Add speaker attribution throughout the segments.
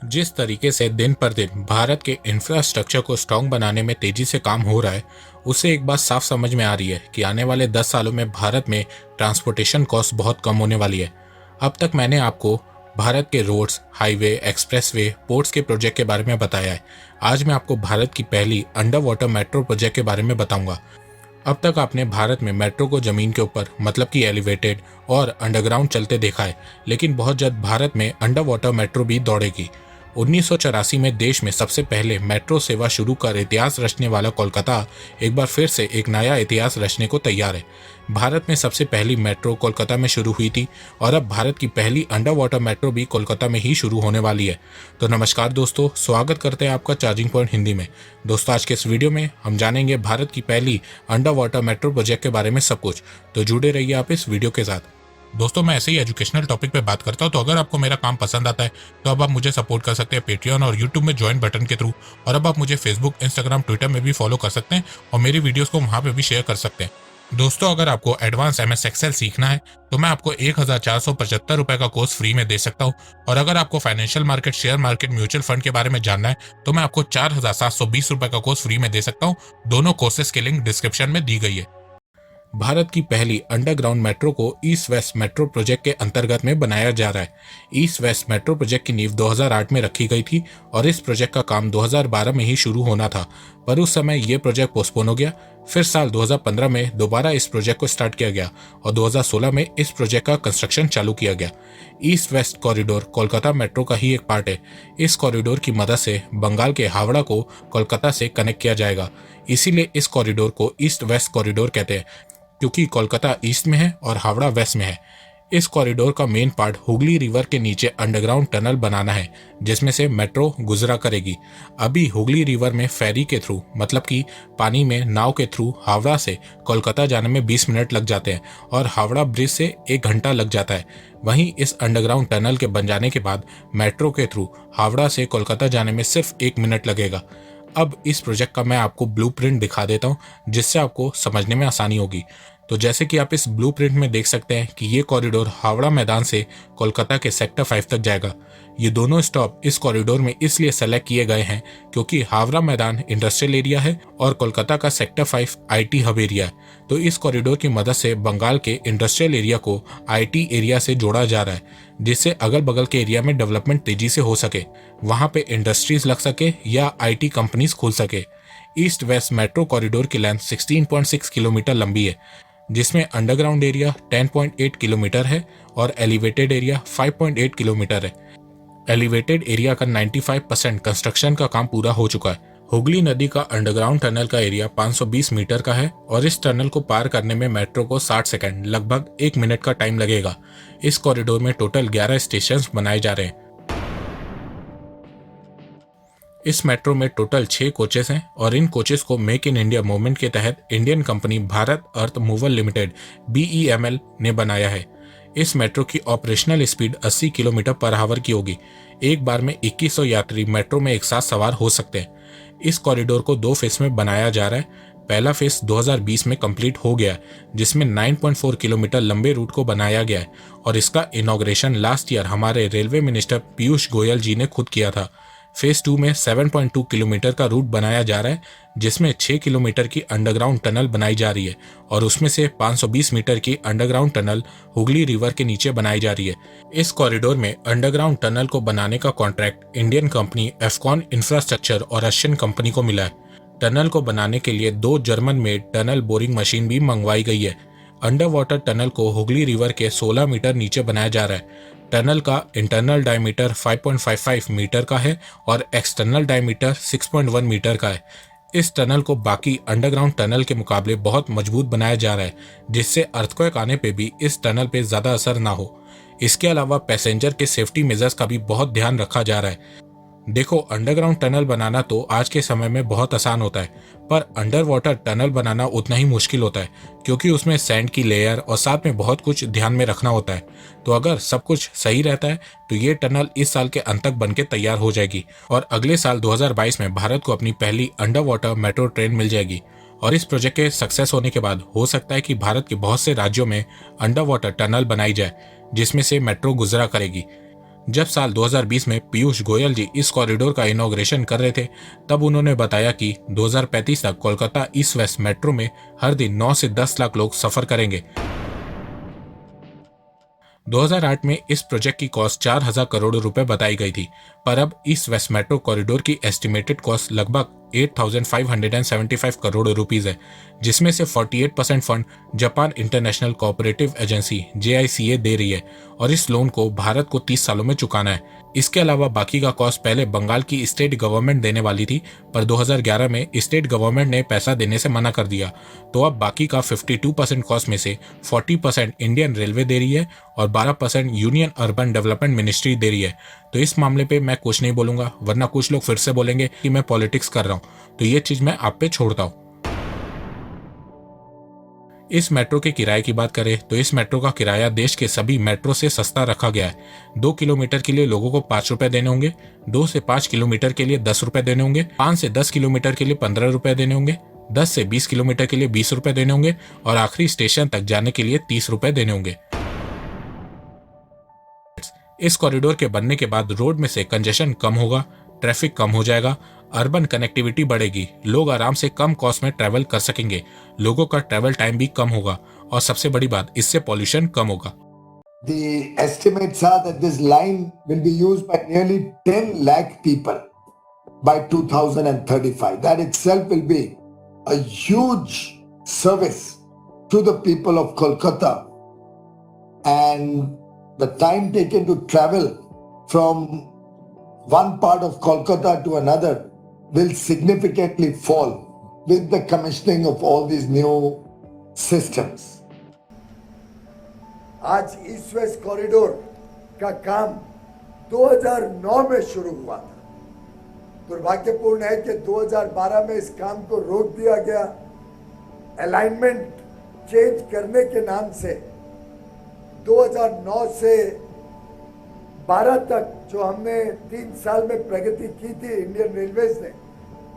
Speaker 1: जिस तरीके से दिन पर दिन भारत के इंफ्रास्ट्रक्चर को स्ट्रांग बनाने में तेजी से काम हो रहा है, उससे एक बात साफ समझ में आ रही है कि आने वाले 10 सालों में भारत में ट्रांसपोर्टेशन कॉस्ट बहुत कम होने वाली है। अब तक मैंने आपको भारत के रोड्स, हाईवे, एक्सप्रेसवे, पोर्ट्स के प्रोजेक्ट के बारे में बताया है। आज मैं आपको भारत की पहली अंडर वाटर मेट्रो प्रोजेक्ट के बारे में बताऊंगा। अब तक आपने भारत में मेट्रो को जमीन के ऊपर मतलब कि एलिवेटेड और अंडरग्राउंड चलते देखा है, लेकिन बहुत जल्द भारत में अंडर वाटर मेट्रो भी दौड़ेगी। 1984 में देश में सबसे पहले मेट्रो सेवा शुरू कर इतिहास रचने वाला कोलकाता एक बार फिर से एक नया इतिहास रचने को तैयार है। भारत में सबसे पहली मेट्रो कोलकाता में शुरू हुई थी और अब भारत की पहली अंडर वाटर मेट्रो भी कोलकाता में ही शुरू होने वाली है। तो नमस्कार दोस्तों, स्वागत करते हैं आपका चार्जिंग पॉइंट हिंदी में। दोस्तों, आज के इस वीडियो में हम जानेंगे भारत की पहली अंडर वाटर मेट्रो प्रोजेक्ट के बारे में सब कुछ। तो जुड़े रहिए आप इस वीडियो के साथ। दोस्तों, मैं ऐसे ही एजुकेशनल टॉपिक पे बात करता हूँ, तो अगर आपको मेरा काम पसंद आता है तो अब आप मुझे सपोर्ट कर सकते हैं पेट्रियन और यूट्यूब में ज्वाइन बटन के थ्रू। और अब आप मुझे फेसबुक, इंस्टाग्राम, ट्विटर में भी फॉलो कर सकते हैं और मेरी वीडियोस को वहाँ पे भी शेयर कर सकते हैं। दोस्तों, अगर आपको एडवांस MS एक्सेल सीखना है तो मैं आपको 1475 रुपए का कोर्स फ्री में दे सकता हूँ। और अगर आपको financial market, share market, mutual fund के बारे में जानना है तो मैं आपको 4720 रुपए का कोर्स फ्री में दे सकता हूँ। दोनों कोर्सेज की लिंक डिस्क्रिप्शन में दी गई है। भारत की पहली अंडरग्राउंड मेट्रो को ईस्ट वेस्ट मेट्रो प्रोजेक्ट के अंतर्गत में बनाया जा रहा है। ईस्ट वेस्ट मेट्रो प्रोजेक्ट की नींव 2008 में रखी गई थी और इस प्रोजेक्ट का काम 2012 में ही शुरू होना था, पर उस समय यह प्रोजेक्ट पोस्टपोन हो गया। फिर साल 2015 में दोबारा इस प्रोजेक्ट को स्टार्ट किया गया और 2016 में इस प्रोजेक्ट का कंस्ट्रक्शन चालू किया गया। East west corridor Kolkata metro का ही एक पार्ट है। इस कॉरिडोर की मदद से बंगाल के हावड़ा को कोलकाता से कनेक्ट किया जाएगा। इसीलिए इस कॉरिडोर को ईस्ट वेस्ट कॉरिडोर कहते हैं, क्योंकि कोलकाता ईस्ट में है और हावड़ा वेस्ट में है। इस कॉरिडोर का मेन पार्ट हुगली रिवर के नीचे अंडरग्राउंड टनल बनाना है, जिसमें से मेट्रो गुजरा करेगी। अभी हुगली रिवर में फेरी के थ्रू मतलब कि पानी में नाव के थ्रू हावड़ा से कोलकाता जाने में 20 मिनट लग जाते हैं और हावड़ा ब्रिज से 1 घंटा लग जाता है। वहीं इस अंडरग्राउंड टनल के बन जाने के बाद मेट्रो के थ्रू हावड़ा से कोलकाता जाने में सिर्फ 1 मिनट लगेगा। अब इस प्रोजेक्ट का मैं आपको ब्लूप्रिंट दिखा देता हूँ, जिससे आपको समझने में आसानी होगी। तो जैसे कि आप इस ब्लूप्रिंट में देख सकते हैं कि ये कॉरिडोर हावड़ा मैदान से कोलकाता के सेक्टर 5 तक जाएगा। ये दोनों स्टॉप इस कॉरिडोर में इसलिए सेलेक्ट किए गए हैं क्योंकि हावड़ा मैदान इंडस्ट्रियल एरिया है और कोलकाता का सेक्टर 5 IT हब एरिया है। तो इस कॉरिडोर की मदद से बंगाल के इंडस्ट्रियल एरिया को IT एरिया से जोड़ा जा रहा है, जिससे अगल बगल के एरिया में डेवलपमेंट तेजी से हो सके, वहां पे इंडस्ट्रीज लग सके या IT कंपनीज खुल सके। ईस्ट वेस्ट मेट्रो कॉरिडोर की लेंथ 16.6 किलोमीटर लंबी है, जिसमें अंडरग्राउंड एरिया 10.8 किलोमीटर है और एलिवेटेड एरिया 5.8 किलोमीटर है। एलिवेटेड एरिया का 95% कंस्ट्रक्शन का काम पूरा हो चुका है। हुगली नदी का अंडरग्राउंड टनल का एरिया 520 मीटर का है और इस टनल को पार करने में मेट्रो को 60 सेकंड लगभग 1 मिनट का टाइम लगेगा। इस कॉरिडोर में टोटल 11 स्टेशन बनाए जा रहे हैं। इस मेट्रो में टोटल 6 कोचेस हैं और इन कोचेस को मेक इन इंडिया मूवमेंट के तहत इंडियन कंपनी भारत अर्थ मूवर लिमिटेड BEML ने बनाया है। इस मेट्रो की operational speed 80 kilometre per hour की होगी। एक बार में 2100 यात्री मेट्रो में एक साथ सवार हो सकते हैं। इस कॉरिडोर को 2 फेज में बनाया जा रहा है। पहला फेज 2020 में कंप्लीट हो गया, जिसमें 9.4 किलोमीटर लंबे रूट को बनाया गया है और इसका इनॉग्रेशन लास्ट ईयर हमारे रेलवे मिनिस्टर पीयूष गोयल जी ने खुद किया था। फेज 2 में 7.2 किलोमीटर का रूट बनाया जा रहा है, जिसमें 6 किलोमीटर की अंडरग्राउंड टनल बनाई जा रही है और उसमें से 520 मीटर की अंडरग्राउंड टनल हुगली रिवर के नीचे बनाई जा रही है। इस कॉरिडोर में अंडरग्राउंड टनल को बनाने का contract Indian company Afcons infrastructure और रशियन कंपनी को मिला है। टनल को बनाने के लिए 2 German made tunnel boring machine भी मंगवाई गई है। अंडर वाटर टनल को हुगली रिवर के 16 मीटर नीचे बनाया जा रहा है। टनल का इंटरनल डायमीटर 5.55 मीटर का है और एक्सटर्नल डायमीटर 6.1 मीटर का है। इस टनल को बाकी अंडरग्राउंड टनल के मुकाबले बहुत मजबूत बनाया जा रहा है, जिससे अर्थक्वेक आने पे भी इस टनल पे ज्यादा असर ना हो। इसके अलावा पैसेंजर के सेफ्टी मेजर्स का भी बहुत ध्यान रखा जा रहा है। देखो, अंडरग्राउंड टनल बनाना तो आज के समय में बहुत आसान होता है, पर अंडर वाटर टनल बनाना उतना ही मुश्किल होता है, क्योंकि उसमें सैंड की लेयर और साथ में बहुत कुछ ध्यान में रखना होता है। तो अगर सब कुछ सही रहता है तो ये टनल इस साल के अंत तक बनके तैयार हो जाएगी और अगले साल 2022 में भारत को अपनी पहली अंडर वाटर मेट्रो ट्रेन मिल जाएगी। और इस प्रोजेक्ट के सक्सेस होने के बाद हो सकता है कि भारत के बहुत से राज्यों में अंडर वाटर टनल बनाई जाए, जिसमें से मेट्रो गुजरा करेगी। जब साल 2020 में पीयूष गोयल जी इस कॉरिडोर का इनॉग्रेशन कर रहे थे, तब उन्होंने बताया कि 2035 तक कोलकाता ईस्ट वेस्ट मेट्रो में हर दिन 9 से 10 लाख लोग सफर करेंगे। 2008 में इस प्रोजेक्ट की कॉस्ट 4,000 करोड़ रुपए बताई गई थी, पर अब ईस्ट वेस्ट मेट्रो कॉरिडोर की एस्टिमेटेड कॉस्ट लगभग 8,575 करोड़ रुपीस है, जिसमें से 48% fund Japan international cooperative agency JICA दे रही है और इस लोन को भारत को 30 सालों में चुकाना है। इसके अलावा बाकी का कॉस्ट पहले बंगाल की स्टेट गवर्नमेंट देने वाली थी, पर 2011 में स्टेट गवर्नमेंट ने पैसा देने से मना कर दिया, तो अब बाकी का 52% कॉस्ट में से 40% इंडियन रेलवे दे रही है और 12% यूनियन अर्बन डेवलपमेंट मिनिस्ट्री दे रही है। तो इस मामले पे मैं कुछ नहीं बोलूंगा, वरना कुछ लोग फिर से बोलेंगे कि मैं पॉलिटिक्स कर रहा हूं, तो ये चीज मैं आप पे छोड़ता हूं। इस मेट्रो के किराए की बात करें तो इस मेट्रो का किराया देश के सभी मेट्रो से सस्ता रखा गया है। 2 किलोमीटर के लिए लोगों को 5 रुपए देने होंगे, 2 से 5 किलोमीटर के लिए 10 रुपए देने होंगे, 5 से 10 किलोमीटर के लिए 15 रुपए देने होंगे, 10 से 20 किलोमीटर के लिए 20 रुपए देने होंगे और आखिरी स्टेशन तक जाने के लिए 30 रुपए देने होंगे। इस कॉरिडोर के बनने के बाद रोड में से कंजेशन कम होगा, ट्रैफिक कम हो जाएगा, अर्बन कनेक्टिविटी बढ़ेगी, लोग आराम से कम कॉस्ट में ट्रैवल कर सकेंगे, लोगों का ट्रैवल टाइम भी कम होगा और सबसे बड़ी बात, इससे पॉल्यूशन कम होगा।
Speaker 2: The estimates are that this line will be used by nearly 10 lakh people by 2035. That itself will be a huge service to the people of Kolkata, and the time taken to travel from one part of Kolkata to another will significantly fall with the commissioning of all these new systems. आज east west corridor का काम 2009 में शुरू हुआ था। दुर्भाग्यपूर्ण है कि 2012 में इस काम को रोक दिया गया। अलाइनमेंट चेंज करने के नाम से 2009 से 12 तक जो हमने 3 साल में प्रगति की थी इंडियन रेलवेज ने,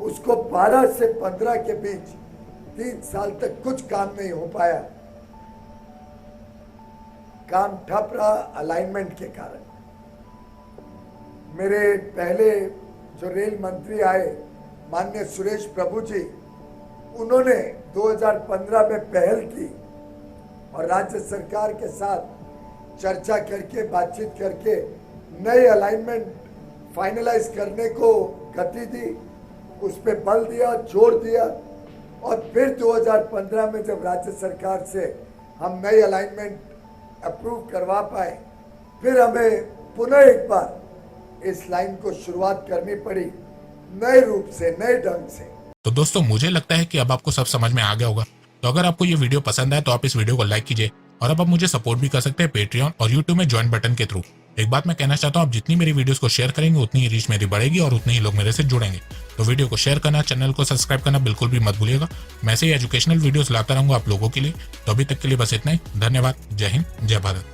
Speaker 2: उसको 12 से 15 के बीच 3 साल तक कुछ काम नहीं हो पाया। काम ठप रहा अलाइनमेंट के कारण। मेरे पहले जो रेल मंत्री आए माननीय सुरेश प्रभु जी, उन्होंने 2015 में पहल की और राज्य सरकार के साथ चर्चा करके बातचीत करके नए अलाइनमेंट फाइनलाइज करने को गति दी, उस पर बल दिया, जोर दिया और फिर 2015 में जब राज्य सरकार से हम नए अलाइनमेंट अप्रूव करवा पाए, फिर हमें पुनः एक बार इस लाइन को शुरुआत करनी पड़ी नए रूप से, नए ढंग से।
Speaker 1: तो दोस्तों, मुझे लगता है कि अब आपको सब समझ में आ गया होगा। तो अगर आपको ये वीडियो पसंद आए तो आप इस वीडियो को लाइक कीजिए और अब आप मुझे सपोर्ट भी कर सकते हैं पेट्रियन और यूट्यूब में ज्वाइन बटन के थ्रू। एक बात मैं कहना चाहता हूँ, आप जितनी मेरी वीडियोस को शेयर करेंगे उतनी ही रीच मेरी बढ़ेगी और उतने ही लोग मेरे से जुड़ेंगे। तो वीडियो को शेयर करना, चैनल को सब्सक्राइब करना बिल्कुल भी मत भूलिएगा। मैं ऐसे ही एजुकेशनल वीडियोस लाता रहूंगा आप लोगों के लिए। तो अभी तक के लिए बस इतना ही। धन्यवाद। जय हिंद, जय भारत।